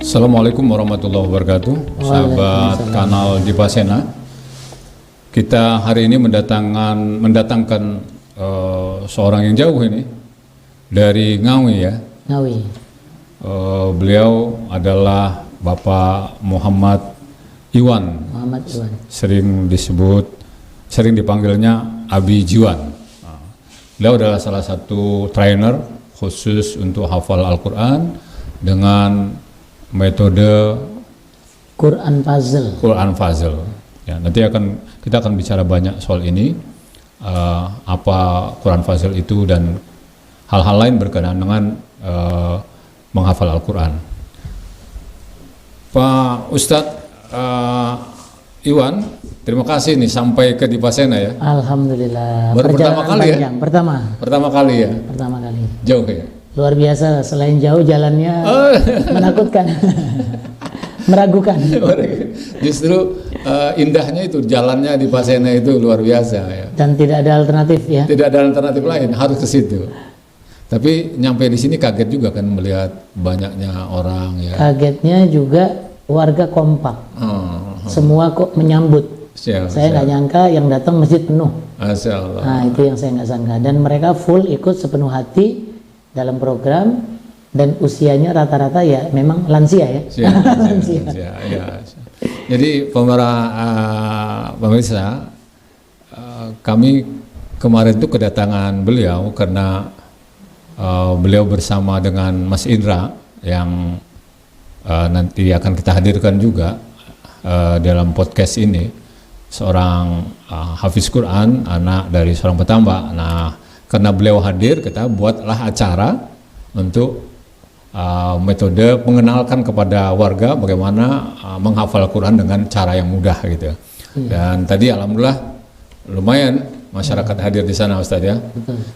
Assalamualaikum warahmatullahi wabarakatuh, sahabat kanal Dipasena. Kita hari ini mendatangkan seorang yang jauh ini dari Ngawi ya. Ngawi. Beliau adalah Bapak Muhammad Iwan. Muhammad Iwan. Sering dipanggilnya Abi Jiwan. Beliau adalah salah satu trainer khusus untuk hafal Al-Quran dengan metode Quran Puzzle. Ya, nanti kita akan bicara banyak soal ini, apa Quran Puzzle itu dan hal-hal lain berkenaan dengan menghafal Al-Quran. Pak Ustadz Iwan, terima kasih nih sampai ke Dipasena ya. Alhamdulillah. Baru pertama kali ya? Pertama kali ya? Pertama kali. Jauh ya? Luar biasa, selain jauh jalannya menakutkan, meragukan. Justru indahnya itu jalannya di Pasena itu luar biasa ya. Dan tidak ada alternatif ya. Tidak ada alternatif lain, harus ke situ. Tapi nyampe di sini kaget juga kan melihat banyaknya orang ya. Kagetnya juga warga kompak. Semua kok menyambut. Saya nggak nyangka yang datang masjid penuh. Masya Allah. Nah itu yang saya nggak sangka. Dan mereka full ikut sepenuh hati dalam program, dan usianya rata-rata ya memang lansia ya. Lansia. Jadi pemirsa, kami kemarin itu kedatangan beliau karena beliau bersama dengan Mas Indra yang nanti akan kita hadirkan juga dalam podcast ini, seorang hafiz Quran, anak dari seorang petambak. Nah, karena beliau hadir, kita buatlah acara untuk metode mengenalkan kepada warga bagaimana menghafal Quran dengan cara yang mudah gitu. Dan tadi alhamdulillah lumayan masyarakat hadir di sana, Ustaz ya.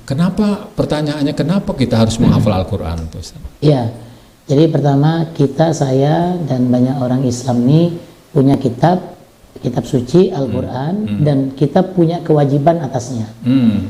Kenapa, pertanyaannya kenapa kita harus menghafal Al-Quran, Ustaz? Iya, jadi pertama saya dan banyak orang Islam ini punya kitab suci Al-Quran, dan kita punya kewajiban atasnya.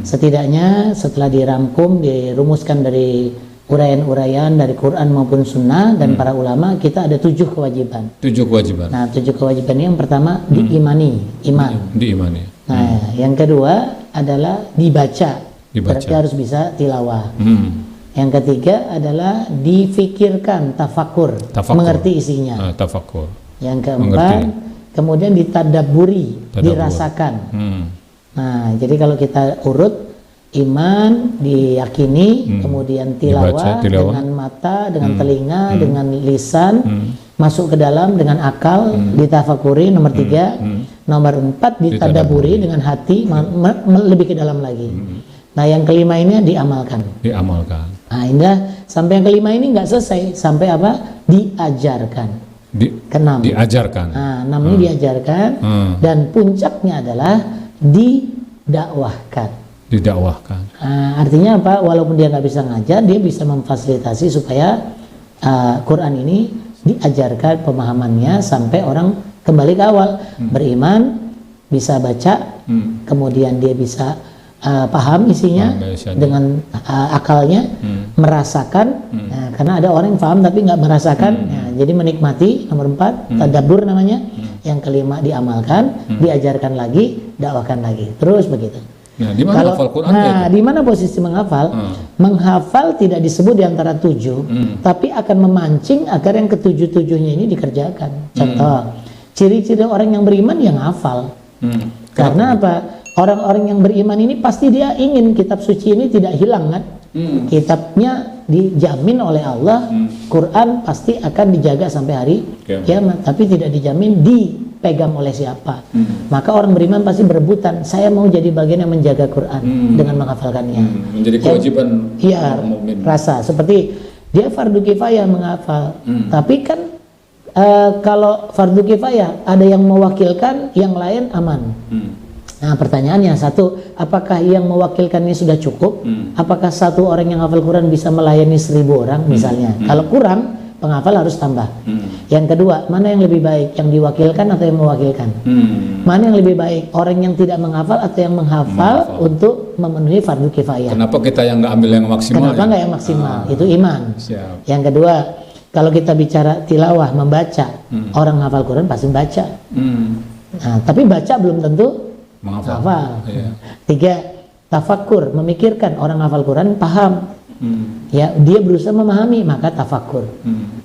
Setidaknya setelah dirumuskan dari uraian-uraian dari Quran maupun Sunnah dan para ulama, kita ada 7 kewajiban. 7 kewajiban. Nah, 7 kewajiban ini yang pertama diimani, iman. Diimani. Nah, yang kedua adalah dibaca. Berarti harus bisa tilawah. Yang ketiga adalah difikirkan, tafakur. Mengerti isinya. Tafakur. Yang keempat, kemudian ditadaburi, dirasakan. Nah, jadi kalau kita urut, iman diyakini, kemudian tilawah dengan mata, dengan telinga, dengan lisan, masuk ke dalam dengan akal, ditafakuri. Nomor 3, nomor 4 ditadaburi dengan hati, lebih ke dalam lagi. Nah, yang kelima ini diamalkan. Nah, indah, sampai yang kelima ini nggak selesai, sampai apa? Diajarkan. Diajarkan. Nah, namanya diajarkan, dan puncaknya adalah didakwahkan. Nah, artinya apa? Walaupun dia nggak bisa ngajar, dia bisa memfasilitasi supaya Quran ini diajarkan pemahamannya sampai orang kembali ke awal, beriman, bisa baca, kemudian dia bisa paham isinya dengan akalnya, merasakan. Nah, karena ada orang yang paham tapi nggak merasakan. Nah, jadi menikmati. Nomor 4 tadabbur namanya. Yang kelima diamalkan, diajarkan lagi, dakwahkan lagi, terus begitu. Nah, di mana hafal Quran? Di mana posisi menghafal? Menghafal tidak disebut di antara 7, tapi akan memancing agar yang ke-7-7-nya ini dikerjakan. Contoh, ciri-ciri orang yang beriman yang hafal. Karena apa? Orang-orang yang beriman ini pasti dia ingin kitab suci ini tidak hilang kan? Kitabnya dijamin oleh Allah, Quran pasti akan dijaga sampai hari kiamat, tapi tidak dijamin dipegang oleh siapa. Maka orang beriman pasti berebutan, saya mau jadi bagian yang menjaga Quran dengan menghafalkannya. Menjadi kewajiban. Iya, rasa seperti dia fardu kifayah menghafal, tapi kan kalau fardu kifayah ada yang mewakilkan, yang lain aman. Nah, pertanyaannya satu, apakah yang mewakilkannya sudah cukup? Apakah satu orang yang hafal Quran bisa melayani 1000 orang misalnya? Kalau kurang, penghafal harus tambah. Yang kedua, mana yang lebih baik, yang diwakilkan atau yang mewakilkan? Mana yang lebih baik, orang yang tidak menghafal atau yang menghafal untuk memenuhi fardu kifayah? Kenapa kita yang nggak ambil yang maksimal? Kenapa nggak yang maksimal? Itu iman. Yang kedua, Kalau kita bicara tilawah, membaca, orang hafal Quran pasti baca. Nah, tapi baca belum tentu hafal. Iya. 3, tafakkur, memikirkan. Orang hafal Quran paham. Ya, dia berusaha memahami, maka tafakkur.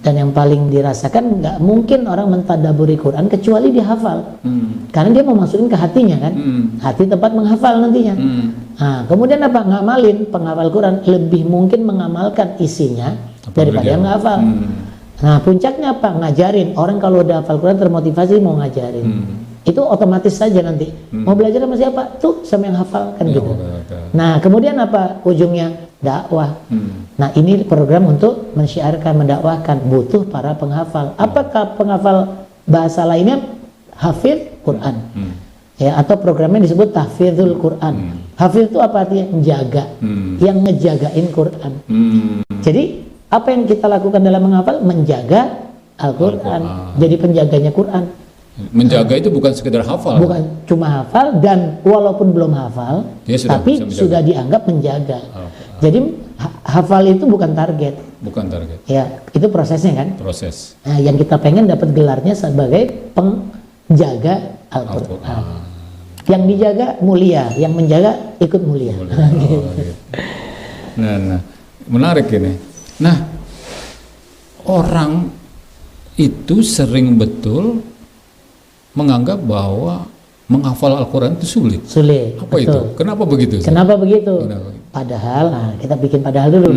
Dan yang paling dirasakan, nggak mungkin orang mentadaburi Quran kecuali dia hafal. Karena dia mau masukin ke hatinya kan. Hati tempat menghafal nantinya. Nah, kemudian apa? Ngamalin. Penghafal Quran lebih mungkin mengamalkan isinya daripada yang nggak hafal. Nah, puncaknya apa? Ngajarin. Orang kalau udah hafal Quran termotivasi mau ngajarin. Itu otomatis saja nanti. Mau belajar sama siapa? Tuh sama yang hafal kan gitu. Nah, kemudian apa? Ujungnya dakwah. Nah, ini program untuk mensyiarkan, mendakwahkan. Butuh para penghafal. Apakah penghafal bahasa lainnya? Hafidz Quran. Ya, atau programnya disebut tahfidzul Quran. Hafidz itu apa artinya? Menjaga. Yang ngejagain Quran. Jadi apa yang kita lakukan dalam menghafal? Menjaga Al-Quran. Jadi penjaganya Quran. Menjaga itu bukan sekedar hafal. Bukan cuma hafal, dan walaupun belum hafal, tapi sudah dianggap menjaga. Jadi hafal itu bukan target. Bukan target. Ya, itu prosesnya kan. Proses. Nah, yang kita pengen dapat gelarnya sebagai penjaga Al-Quran. Yang dijaga mulia, yang menjaga ikut mulia. Gitu. Nah, menarik ini. Nah, orang itu sering betul menganggap bahwa menghafal Al-Quran itu sulit. Sulit. Apa betul. itu? Kenapa begitu? Kenapa begitu? Kenapa? Padahal, nah, kita bikin padahal dulu.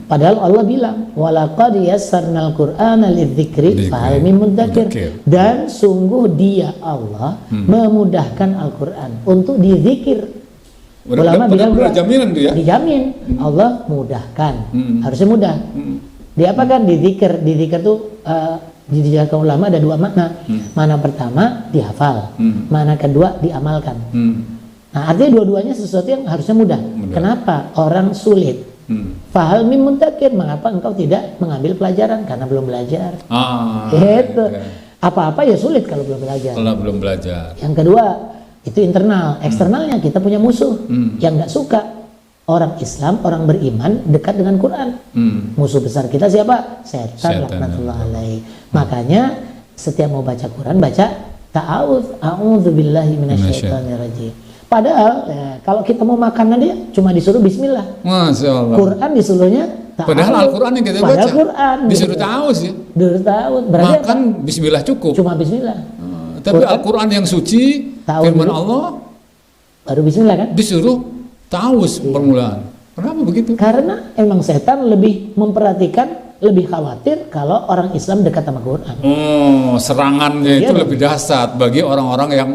Padahal Allah bilang, walaqad yassarnal Qur'ana lidzikri fahal mim mudzakir. Dan sungguh Dia Allah memudahkan Al-Quran untuk dizikir. Ulama bilang jaminan itu ya? Dijamin. Allah mudahkan. Harusnya mudah. Diapakan? Dizikir. Dizikir itu dijelaskan ulama ada 2 makna. Makna pertama dihafal. Makna kedua diamalkan. Nah, artinya dua-duanya sesuatu yang harusnya mudah. Kenapa? Orang sulit. Fahal mim mudzakir. Mengapa engkau tidak mengambil pelajaran? Karena belum belajar. Gitu. Apa-apa ya sulit kalau belum belajar. Kalau belum belajar. Yang kedua, itu internal. Eksternalnya kita punya musuh yang nggak suka orang Islam, orang beriman dekat dengan Quran. Musuh besar kita siapa? Setan laknatullah alaihi. Makanya setiap mau baca Quran, baca ta'awudz, a'udzubillahi minasyaitonirrajim. Padahal ya, kalau kita mau makan nanti cuma disuruh bismillah. Masya Allah. Quran disuruhnya ta'awudz. Padahal Al-Quran yang kita baca. Padahal Quran disuruh gitu. ta'awudz ya. Disuruh ta'awudz. Berarti makan apa? Bismillah cukup. Cuma bismillah. Tapi Al-Quran yang suci, firman Allah, baru bismillah kan? disuruh ta'awudz permulaan. Kenapa begitu? Karena emang setan lebih memperhatikan, lebih khawatir kalau orang Islam dekat sama Quran. Serangannya itu lebih dahsyat bagi orang-orang yang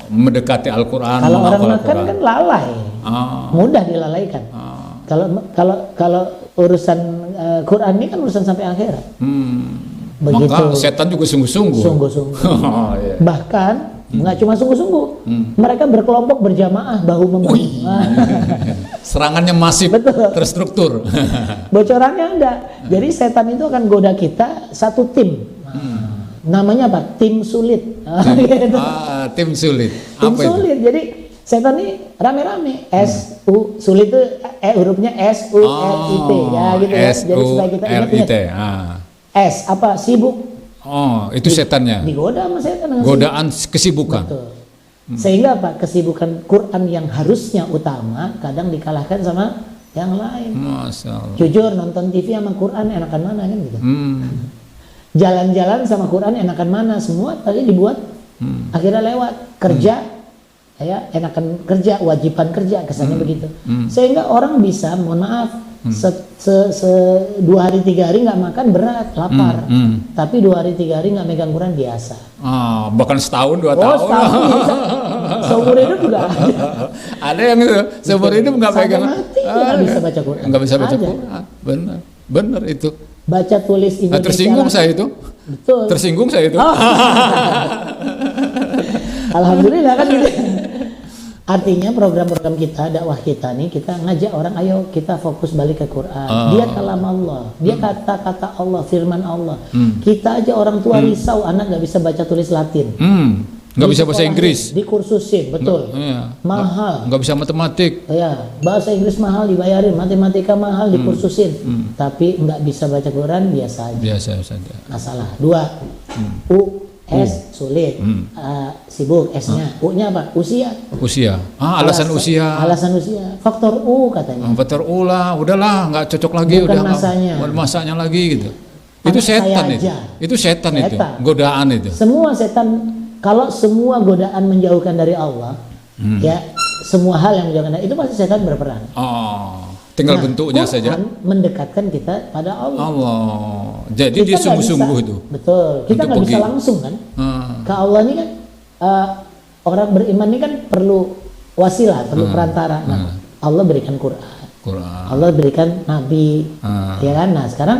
mendekati Al-Quran. Kalau orang makan kan lalai, mudah dilalaikan. Kalau urusan Quran ini kan urusan sampai akhirat. Begitu. Maka setan juga sungguh-sungguh. Iya. Bahkan nggak cuma sungguh-sungguh, mereka berkelompok berjamaah bahu membahu. Serangannya masif, terstruktur. Bocorannya enggak. Jadi setan itu akan goda kita satu tim. Namanya apa? Tim sulit. Gitu. Tim sulit. Tim sulit. Jadi setan ini rame-rame. Sulit itu hurufnya SULIT ya gitu ya. Jadi supaya kita ingat. S apa? Sibuk. Itu setannya. Digoda sama setan. Godaan kesibukan. Betul. Sehingga apa? Kesibukan Quran yang harusnya utama kadang dikalahkan sama yang lain. Masya Allah. Jujur nonton TV sama Quran enakan mana kan gitu. Jalan-jalan sama Quran enakan mana? Semua tadi dibuat. Akhirnya lewat kerja. Ya, enakan kerja, wajiban kerja, kesannya begitu. Sehingga orang bisa, mohon maaf, 2 hari 3 hari nggak makan berat, lapar. Tapi 2 hari 3 hari nggak megang Quran biasa. Bahkan setahun 2 tahun. Setahun bisa. Seumur hidup juga ada. Ada yang itu, seumur hidup nggak pegang. Nggak bisa baca Quran. Nggak bisa baca Quran. Benar itu. Baca tulis Indonesia. Tersinggung saya itu. Betul. Tersinggung saya itu. Alhamdulillah kan gitu. Artinya program-program kita, dakwah kita nih, kita ngajak orang, ayo kita fokus balik ke Quran. Dia kalam Allah, dia kata-kata Allah, firman Allah. Kita aja orang tua risau, anak nggak bisa baca tulis Latin. Nggak Di bisa bahasa sekolahin, Inggris. Dikursusin, betul. Iya. Mahal. Nggak bisa matematik. Ya, bahasa Inggris mahal dibayarin, matematika mahal dikursusin. Tapi nggak bisa baca Quran biasa aja. Biasa saja. Masalah. 2. U, S sulit. Sibuk S-nya. U-nya apa? Usia. Usia. Alasan usia. Alasan usia. Faktor U katanya. Faktor ulah, udahlah nggak cocok lagi, Bukan udah nggak- masanya. bukan masanya lagi gitu. Anak Itu setan saya itu. aja. Itu setan itu. Setan. Godaan itu. Semua setan, kalau semua godaan menjauhkan dari Allah, ya semua hal yang menjauhkan dari itu pasti setan berperan. Oh, tinggal bentuknya Quran saja. mendekatkan kita pada Allah. Allah. Jadi dia Kita nggak sungguh-sungguh bisa- itu. Betul. Kita Untuk nggak bisa pergi. langsung kan. Ah, Ke Allah ini kan orang beriman ini kan perlu wasilah, perlu perantara. Nah, Allah berikan Quran. Quran. Allah berikan Nabi, ya kan? Nah sekarang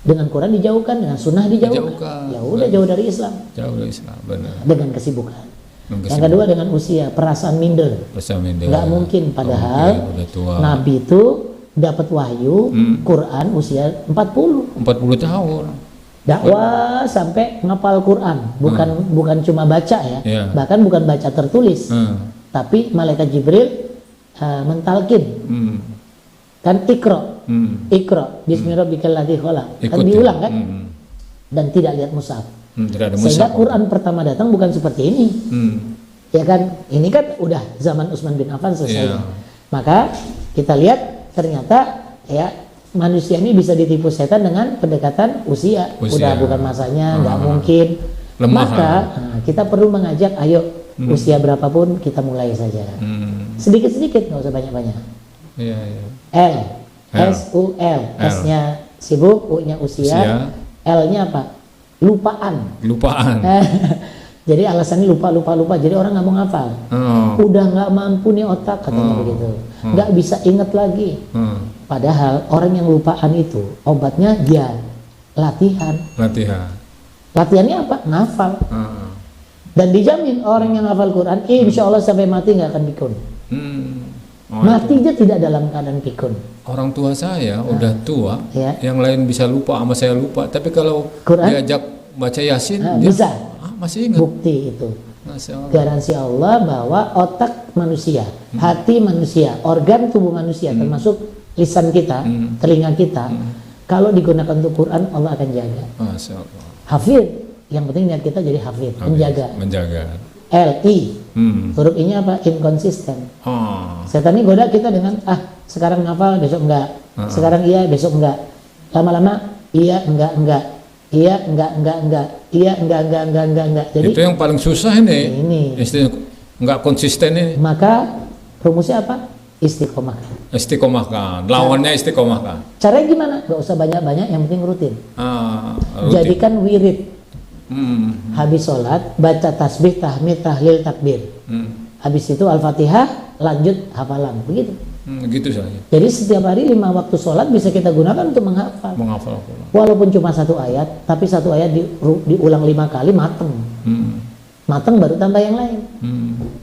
dengan Quran dijauhkan, dengan Sunnah dijauhkan. Dijauhkan. Ya udah jauh dari Islam Jauh dari Islam, benar. dengan kesibukan. Dengan Yang kedua dengan usia, perasaan minder. Bersama Nggak mungkin, padahal udah tua. Nabi itu dapat wahyu Quran usia 40. 40 tahun. Dakwah sampai ngapal Quran, bukan cuma baca ya, Iya. bahkan bukan baca tertulis, tapi malaikat Jibril mentalkin. Kan Iqra bismillahirrahmanirrahim khalaq. Kan Ikut, diulang ya. kan? Dan tidak lihat mushaf. Tidak ada Sehingga mushaf. Quran pertama datang bukan seperti ini. Ya kan? Ini kan udah zaman Utsman bin Affan selesai. Iya. Maka kita lihat ternyata ya manusia ini bisa ditipu setan dengan pendekatan usia. Udah bukan masanya, nggak mungkin. Lemah. Maka kita perlu mengajak, ayo usia berapapun kita mulai saja. Sedikit-sedikit, nggak usah banyak-banyak. Iya, iya. L, L. S-U-L, S-nya sibuk, U-nya usia, L-nya apa? Lupaan. Lupaan. Jadi alasannya lupa. Jadi orang nggak mau ngafal. Udah nggak mampu nih otak katanya begitu. Nggak bisa inget lagi. Padahal orang yang lupaan itu obatnya dia latihan. Latihannya apa? Ngafal. Dan dijamin orang yang ngafal Quran, insya Allah sampai mati nggak akan pikun. Mati aja tidak dalam keadaan pikun. Orang tua saya udah tua, Ya. yang lain bisa lupa sama saya lupa. Tapi kalau Quran? diajak baca Yasin, dia Bisa. masih ingat. Bukti itu. Masya Allah. Garansi Allah bahwa otak manusia, hati manusia, organ tubuh manusia termasuk lisan kita, telinga kita, kalau digunakan untuk Quran Allah akan jaga. Masya Allah. Hafid, yang penting niat kita jadi hafid, menjaga. Menjaga. L-I, huruf I-nya apa? Inkonsisten. Setan ini goda kita dengan sekarang ngafal, besok enggak. Sekarang iya, besok enggak. Lama-lama iya, enggak. Iya, enggak. Iya, enggak. Jadi Itu yang paling susah ini. Ini. Nggak konsisten ini. maka rumusnya apa? Istiqomah. Istiqomahkan. Lawannya istiqomahkan. Caranya gimana? Gak usah banyak-banyak, yang penting rutin. Rutin. Jadikan wirid. Hmm. Habis sholat, baca tasbih, tahmid, tahlil, takbir. Habis itu Al-Fatihah, lanjut hafalan. Begitu. Gitu saja. Jadi setiap hari 5 waktu sholat bisa kita gunakan untuk menghafal. Menghafal Al-Quran. Walaupun cuma 1 ayat, tapi 1 ayat diulang 5 kali, mateng. Mateng baru tambah yang lain.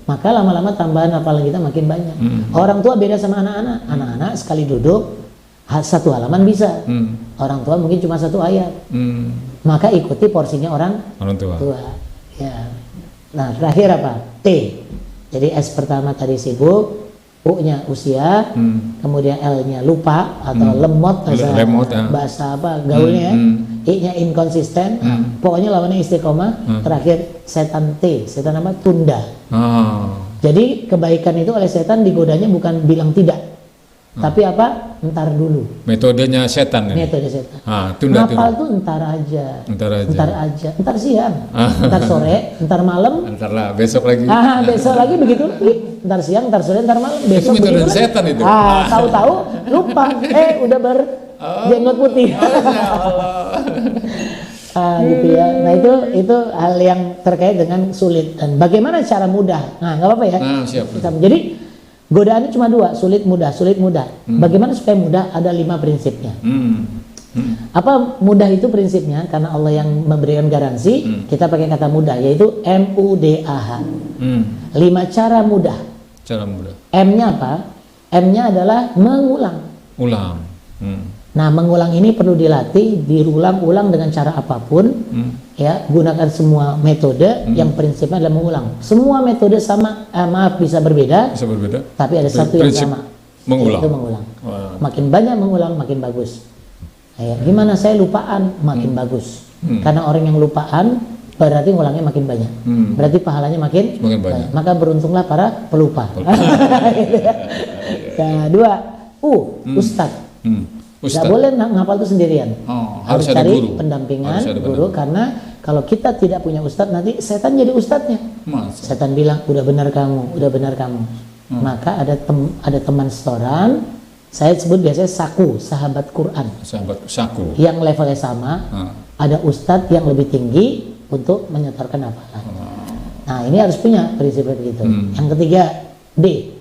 Maka lama-lama tambahan hafalan kita makin banyak. Orang tua beda sama anak-anak. Anak-anak sekali duduk 1 halaman bisa. Orang tua mungkin cuma 1 ayat. Maka ikuti porsinya orang tua. Ya. Nah terakhir apa? T. Jadi S pertama tadi sibuk, U-nya usia, kemudian L-nya lupa atau lemot, bahasa apa gaulnya, I-nya inkonsisten, pokoknya lawannya istiqomah. Terakhir setan T, setan apa? Tunda. Jadi kebaikan itu oleh setan digodanya bukan bilang tidak, tapi apa? Ntar dulu. Metodenya setan ya? Metode setan. Tunda. Ngapal tuh ntar aja. Ntar siang, ntar sore, ntar malam. Ntar lah, besok lagi. Besok lagi begitu. Ntar siang, ntar sore, ntar malam. Besok itu metode begitu. setan itu. Tahu-tahu lupa. Udah berjenggot putih. Gitu ya. Nah itu hal yang terkait dengan sulit dan bagaimana cara mudah. Nah nggak apa-apa ya. Siap. Jadi godaannya cuma 2, sulit mudah. Bagaimana supaya mudah? Ada 5 prinsipnya. Apa mudah itu prinsipnya? Karena Allah yang memberikan garansi, kita pakai kata mudah, yaitu MUDAH. 5 cara mudah. Nah, mengulang ini perlu dilatih, diulang-ulang dengan cara apapun, ya, gunakan semua metode yang prinsipnya adalah mengulang. Semua metode sama, bisa berbeda, tapi ada satu yang Prinsip sama, mengulang. yaitu mengulang. Wah. Makin banyak mengulang, makin bagus. Ya, gimana saya lupaan, makin bagus. Karena orang yang lupaan berarti ngulangnya makin banyak, berarti pahalanya makin banyak. Maka beruntunglah para pelupa. Gitu ya. Nah, 2, Ustadz. Nggak boleh ngapal itu sendirian. Harus ada cari guru. pendampingan, Harus ada guru, karena kalau kita tidak punya ustadz, nanti setan jadi ustadznya. Setan bilang, udah benar kamu, udah benar kamu. Maka ada teman setoran, saya sebut biasanya saku, sahabat Quran. Sahabat saku. Yang levelnya sama, ada ustadz yang lebih tinggi untuk menyetorkan hafalan. Nah, ini harus punya prinsip begitu. Yang ketiga, D.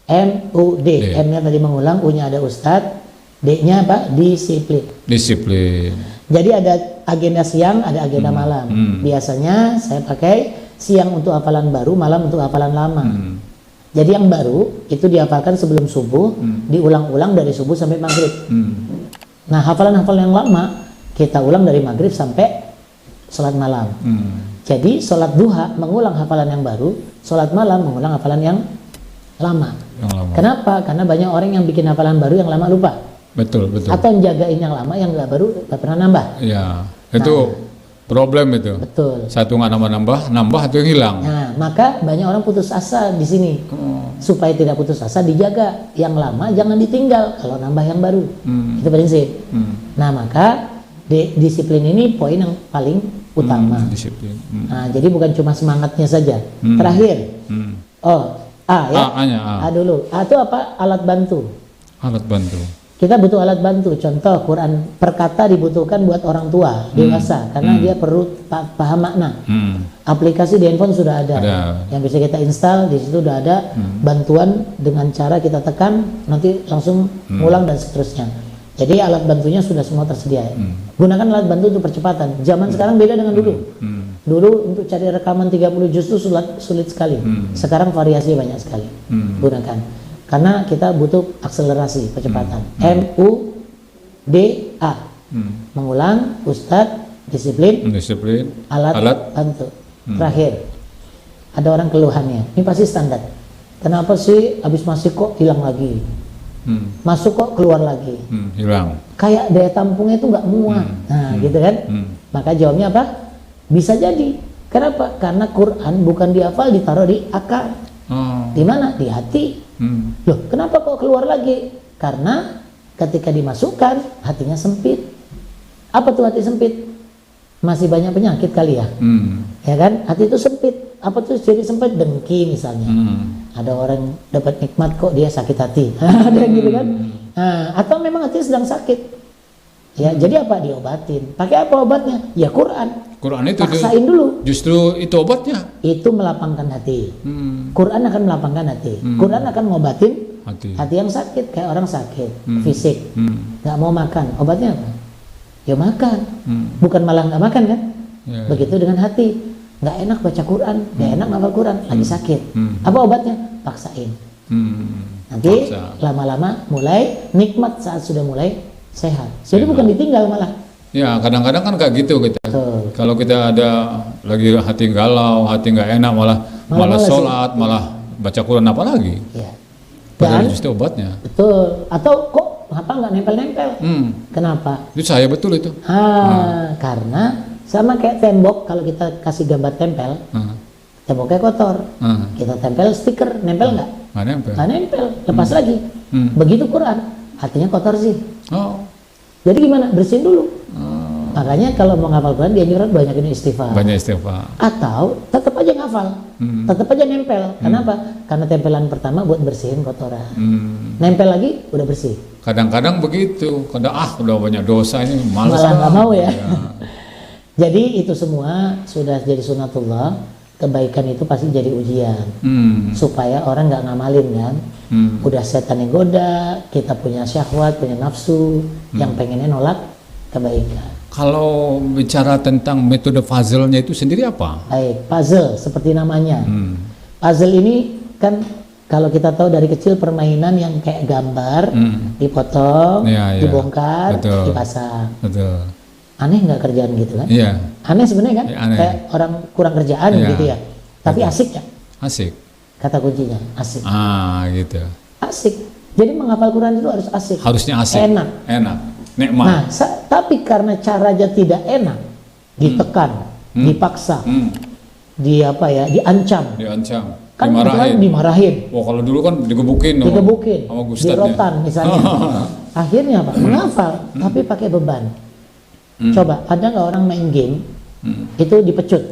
M-U-D. M-nya tadi mengulang, U-nya ada ustadz. D-nya apa? Disiplin. Jadi ada agenda siang, ada agenda malam. Biasanya saya pakai siang untuk hafalan baru, malam untuk hafalan lama. Jadi yang baru itu dihafalkan sebelum subuh, diulang-ulang dari subuh sampai maghrib. Nah, hafalan-hafalan yang lama kita ulang dari maghrib sampai sholat malam. Jadi sholat duha mengulang hafalan yang baru, sholat malam mengulang hafalan yang lama. Kenapa? Karena banyak orang yang bikin hafalan baru, yang lama lupa. Betul. Atau jagain yang lama, yang nggak baru nggak pernah nambah. Ya, itu problem itu. Betul. Satu nggak nambah itu yang hilang. Nah, maka banyak orang putus asa di sini. Supaya tidak putus asa, dijaga yang lama, jangan ditinggal kalau nambah yang baru. Itu prinsip. Nah, maka disiplin ini poin yang paling utama. Disiplin. Nah, jadi bukan cuma semangatnya saja. Terakhir, A ya. A dulu. A itu apa? Alat bantu. Alat bantu. Kita butuh alat bantu. Contoh, Quran per kata dibutuhkan buat orang tua, dewasa, karena dia perlu paham makna. Aplikasi di handphone sudah ada. Yang bisa kita install, di situ sudah ada bantuan dengan cara kita tekan, nanti langsung ngulang dan seterusnya. Jadi alat bantunya sudah semua tersedia. Gunakan alat bantu untuk percepatan. Zaman sekarang beda dengan dulu. Dulu untuk cari rekaman 30 juz itu sulit sekali. Sekarang variasi banyak sekali. Gunakan. Karena kita butuh akselerasi, percepatan. M-U-D-A. Mengulang, ustadz, disiplin, alat bantu. Terakhir, ada orang keluhannya. Ini pasti standar. Kenapa sih habis masuk kok hilang lagi? Masuk kok keluar lagi? Hilang. Kayak daya tampungnya itu nggak muat. Nah, gitu kan? Maka jawabnya apa? Bisa jadi. Kenapa? Karena Quran bukan dihafal, ditaruh di akal. Di mana? Di hati. Loh, kenapa kok keluar lagi? Karena ketika dimasukkan, hatinya sempit. Apa tuh hati sempit? Masih banyak penyakit kali ya. Ya kan? Hati itu sempit. Apa tuh jadi sempit? Dengki misalnya. Ada orang dapat nikmat kok dia sakit hati. Ada yang gitu kan? Nah, atau memang hati sedang sakit. Ya, jadi apa? Diobatin. Pakai apa obatnya? Ya Quran. Quran itu paksain dulu. Justru itu obatnya. Itu melapangkan hati. Quran akan melapangkan hati. Quran akan ngobatin hati yang sakit, kayak orang sakit fisik, nggak mau makan. Obatnya apa? Ya makan. Bukan malah nggak makan kan? Begitu dengan hati, nggak enak baca Quran, nggak enak ngapal Quran, lagi sakit. Apa obatnya? Paksain. Nanti lama-lama mulai nikmat saat sudah mulai sehat. Jadi bukan ditinggal malah. Ya, kadang-kadang kan kayak gitu kita. Kalau kita ada lagi hati galau, hati nggak enak, malah sholat, malah baca Quran apa lagi? Ya. Padahal justru obatnya. Betul. Atau kok apa nggak nempel-nempel? Kenapa? Itu saya betul itu. Karena sama kayak tembok, kalau kita kasih gambar tempel, temboknya kotor. Kita tempel stiker, nempel nggak? Nggak nempel. Lepas lagi. Begitu Quran, hatinya kotor sih. Jadi gimana? Bersihin dulu. Makanya kalau mau ngafal Quran, dianjurkan banyakin istighfar. Banyak istighfar. Atau tetap aja ngafal, tetap aja nempel. Kenapa? Karena tempelan pertama buat bersihin kotoran. Nempel lagi udah bersih. Kadang-kadang begitu. Udah banyak dosa ini, malas. Malah nggak mau ya. Jadi itu semua sudah jadi sunatullah. Kebaikan itu pasti jadi ujian. Supaya orang nggak ngamalin kan. Udah setan yang goda, kita punya syahwat, punya nafsu, yang pengennya nolak kebaikan. Kalau bicara tentang metode puzzle-nya itu sendiri apa? Baik, puzzle seperti namanya. Puzzle ini kan Kalau kita tahu dari kecil permainan yang kayak gambar, dipotong, Iya, iya. dibongkar, Betul. dipasang. Betul. Aneh nggak kerjaan gitu kan? Iya, Aneh sebenarnya kan? Iya, aneh. Kayak orang kurang kerjaan Iya. gitu ya. Tapi Betul. asik ya, asik. kata kuncinya, asik. Gitu. Asik. Jadi menghafal Quran itu harus asik. Harusnya asik. Enak. Enak. Nikmat. Nah, tapi karena caranya tidak enak, ditekan, dipaksa, diancam, Diancam. kan Dimarahin. dimarahin, Wah, kalau dulu kan digebukin. digebukin, sama Gustadnya. dirotan misalnya. Akhirnya apa? Menghafal, tapi pakai beban. Coba, ada nggak orang main game itu dipecut?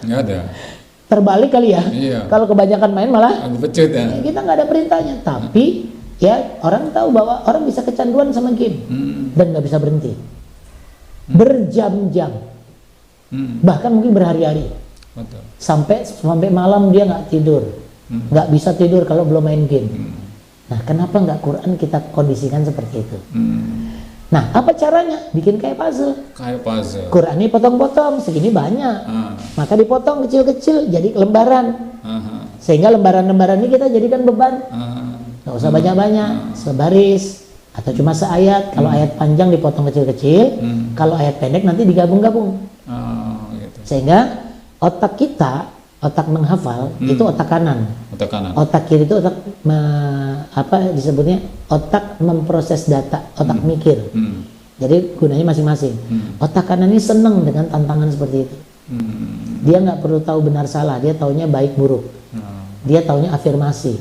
Nggak ada. Terbalik kali ya. Iya. Kalau kebanyakan main malah Dipecut ya. kita nggak ada perintahnya. Tapi ya orang tahu bahwa orang bisa kecanduan sama game dan nggak bisa berhenti. Berjam-jam, bahkan mungkin berhari-hari, Betul. sampai malam dia nggak tidur, nggak bisa tidur kalau belum main game. Nah, kenapa nggak Quran kita kondisikan seperti itu? Nah, apa caranya? Bikin kayak puzzle. Kayak puzzle. Quran ini potong-potong, segini banyak. Maka dipotong kecil-kecil jadi lembaran. Sehingga lembaran-lembaran ini kita jadikan beban. Nggak usah banyak-banyak, sebaris atau cuma seayat. Kalau ayat panjang dipotong kecil-kecil, kalau ayat pendek nanti digabung-gabung. Gitu. Sehingga otak kita, otak menghafal itu otak kanan. Otak kanan. Otak kiri itu otak apa disebutnya? Otak memproses data, otak mikir. Jadi gunanya masing-masing. Otak kanan ini seneng dengan tantangan seperti itu. Dia nggak perlu tahu benar salah, dia taunya baik buruk. Dia taunya afirmasi.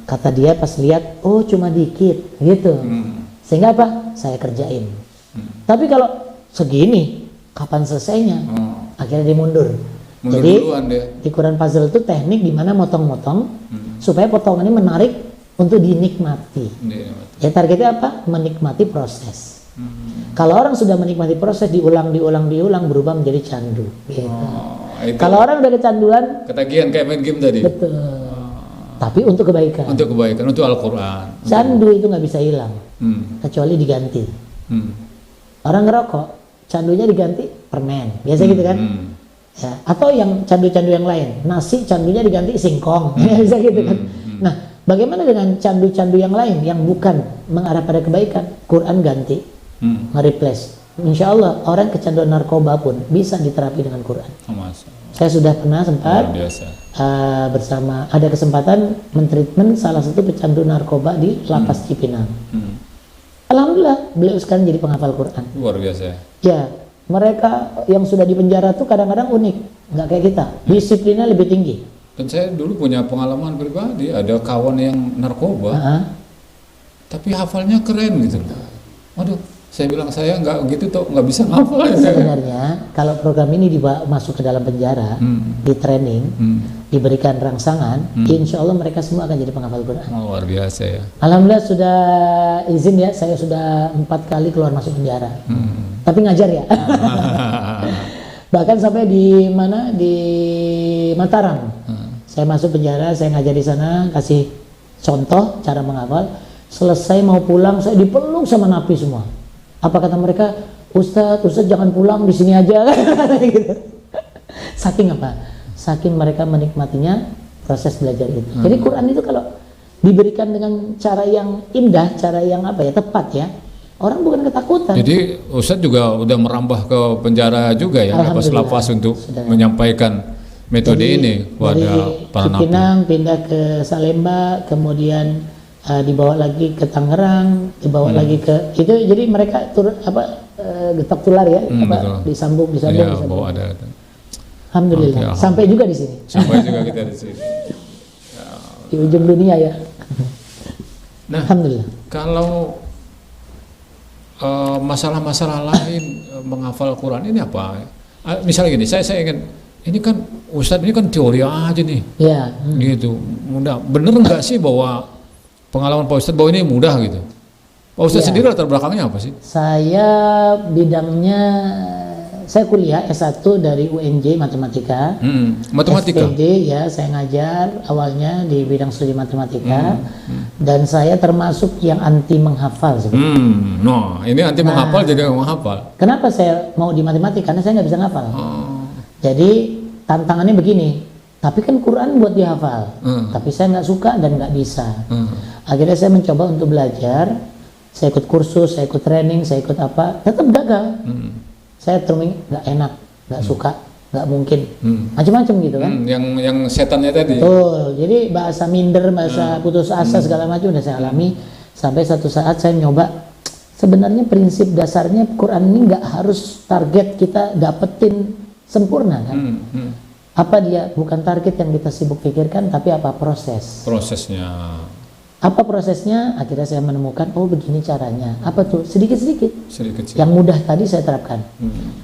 Kata dia pas lihat, oh cuma dikit, gitu. Sehingga apa? Saya kerjain. Tapi kalau segini, kapan selesainya? Akhirnya dia mundur. Mundur Jadi duluan dia. di Quran puzzle itu teknik di mana motong-motong supaya potongannya menarik untuk dinikmati. Ya targetnya apa? Menikmati proses. Kalau orang sudah menikmati proses, diulang berubah menjadi candu. Gitu. Itu Kalau orang udah kecanduan, ketagihan kayak main game tadi. betul. Tapi untuk kebaikan. Untuk kebaikan, untuk Al-Quran. Candu itu nggak bisa hilang, kecuali diganti. Orang ngerokok, candunya diganti permen, biasa gitu kan? Ya, atau yang candu-candu yang lain, nasi candunya diganti singkong, bisa gitu kan? Nah, bagaimana dengan candu-candu yang lain yang bukan mengarah pada kebaikan? Quran ganti, nge-replace. Insya Allah orang kecanduan narkoba pun bisa diterapi dengan Quran. Saya sudah pernah sempat bersama, ada kesempatan mentreatment salah satu pecandu narkoba di Lapas Cipinang. Alhamdulillah beliau sekarang jadi penghafal Quran. Luar biasa. Ya, mereka yang sudah di penjara tuh kadang-kadang unik, nggak kayak kita, disiplinnya lebih tinggi. Dan saya dulu punya pengalaman pribadi, ada kawan yang narkoba, tapi hafalnya keren gitu. Waduh, saya bilang saya nggak gitu tuh, nggak bisa ngafal. Sebenarnya kalau program ini dibawa masuk ke dalam penjara, di training, diberikan rangsangan, insya Allah mereka semua akan jadi penghafal Quran. Luar biasa ya. Alhamdulillah sudah izin ya, saya sudah 4 kali keluar masuk penjara. Tapi ngajar ya. Bahkan sampai di mana, di Mataram. Saya masuk penjara, saya ngajar di sana, kasih contoh cara menghafal. Selesai mau pulang, saya dipeluk sama napi semua. Apa kata mereka? Ustadz jangan pulang, di sini aja. Gitu. Saking apa? Saking mereka menikmatinya proses belajar itu. Jadi Quran itu kalau diberikan dengan cara yang indah, cara yang apa ya, tepat ya, orang bukan ketakutan. Jadi Ustadz juga udah merambah ke penjara juga ya, lapas-lapas untuk menyampaikan metode ini kepada para napi. Cipinang pindah ke Salemba, kemudian dibawa lagi ke Tangerang, dibawa lagi ke itu, jadi mereka turun getak tular ya, disambung. Ya, bawa ada. Alhamdulillah, sampai juga di sini. Sampai juga kita di sini. Di ujung dunia ya. Nah, alhamdulillah. Kalau masalah-masalah lain menghafal Quran ini apa? Misalnya gini, saya ingin, ini kan Ustadz ini kan teori aja nih. Ya. Gitu. Mudah. Bener nggak sih bahwa pengalaman Pak Ustadz bahwa ini mudah gitu? Pak Ustadz sendiri latar belakangnya apa sih? Saya bidangnya, saya kuliah S1 dari UNJ Matematika. Matematika? SPD ya, saya ngajar awalnya di bidang studi matematika. Dan saya termasuk yang anti menghafal sebenarnya. Nah, ini anti menghafal jadi nggak menghafal. Kenapa saya mau di matematika? Karena saya nggak bisa ngafal. Jadi tantangannya begini, Tapi kan Quran buat dihafal. Tapi saya nggak suka dan nggak bisa. Akhirnya saya mencoba untuk belajar. Saya ikut kursus, saya ikut training, saya ikut apa, tetap gagal. Saya terus nggak enak, nggak suka, nggak mungkin, macam-macam gitu kan. Yang setannya tadi. Betul. Jadi bahasa minder, bahasa putus asa segala macam udah saya alami. Sampai satu saat saya nyoba. Sebenarnya prinsip dasarnya Quran ini nggak harus target kita dapetin sempurna kan. Apa dia bukan target yang kita sibuk pikirkan, tapi apa Prosesnya. Apa prosesnya? Akhirnya saya menemukan, oh begini caranya. Apa tuh? Sedikit-sedikit. Sedikit. Yang mudah tadi saya terapkan.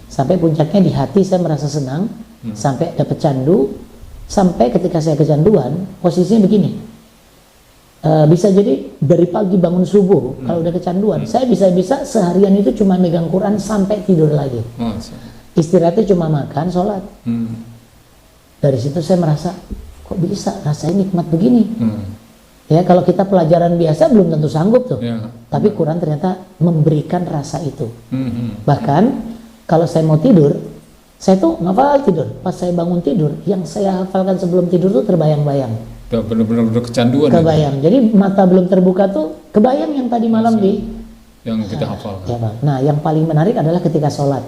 Sampai puncaknya di hati saya merasa senang. Sampai dapat candu. Sampai ketika saya kecanduan, posisinya begini. Bisa jadi dari pagi bangun subuh, kalau udah kecanduan, saya bisa seharian itu cuma megang Quran sampai tidur lagi. Istirahatnya cuma makan, sholat. Dari situ saya merasa, kok bisa rasanya nikmat begini. Ya kalau kita pelajaran biasa belum tentu sanggup tuh. Tapi Quran ternyata memberikan rasa itu. Bahkan kalau saya mau tidur, saya tuh ngafal tidur. Pas saya bangun tidur, yang saya hafalkan sebelum tidur tuh terbayang-bayang. Benar-benar kecanduan. Kebayang. Jadi mata belum terbuka tuh kebayang yang tadi malam yang kita hafal. Ya, Bang. Nah, yang paling menarik adalah ketika sholat.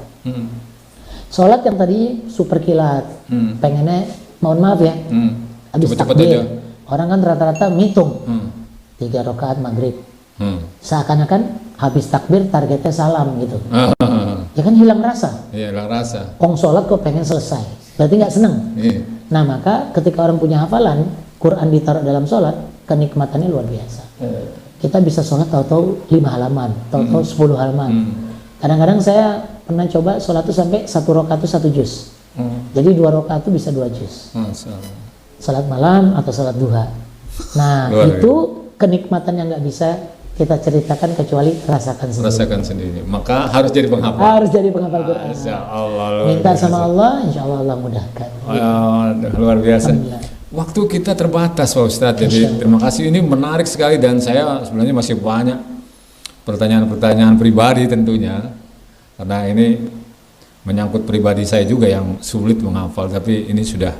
Sholat yang tadi super kilat, pengennya mohon maaf ya, habis takbir. Orang kan rata-rata ngitung 3 rakaat maghrib. Seakan-akan habis takbir targetnya salam gitu. Ya kan hilang rasa. Iya, hilang rasa. Kong sholat kok pengen selesai. Berarti nggak seneng. Nah maka ketika orang punya hafalan, Quran ditaruh dalam sholat, kenikmatannya luar biasa. Kita bisa sholat tahu-tahu 5 halaman, tahu-tahu 10 halaman. Kadang-kadang saya pernah coba sholat itu sampai 1 rakaat itu 1 juz. Jadi 2 rakaat itu bisa 2 juz. Salat malam atau salat duha. Nah itu kenikmatan yang nggak bisa kita ceritakan kecuali rasakan sendiri. Maka harus jadi penghafal. Harus jadi penghafal Quran. Minta sama Allah, insya Allah Allah mudahkan. Luar biasa. Waktu kita terbatas Pak Ustadz, jadi terima kasih, ini menarik sekali dan saya sebenarnya masih banyak pertanyaan-pertanyaan pribadi tentunya, karena ini menyangkut pribadi saya juga yang sulit menghafal, tapi ini sudah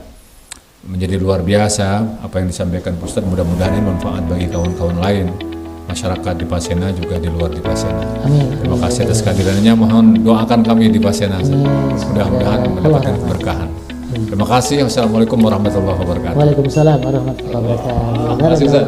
menjadi luar biasa apa yang disampaikan Pak Ustadz. Mudah-mudahan ini manfaat bagi kawan-kawan lain, masyarakat di Pasena juga di luar di Pasena. Amin. Terima kasih atas kehadirannya, mohon doakan kami di Pasena, mudah-mudahan mendapatkan keberkahan. Terima kasih. Wassalamualaikum warahmatullahi wabarakatuh. Waalaikumsalam warahmatullahi wabarakatuh. Terima kasih Ustaz.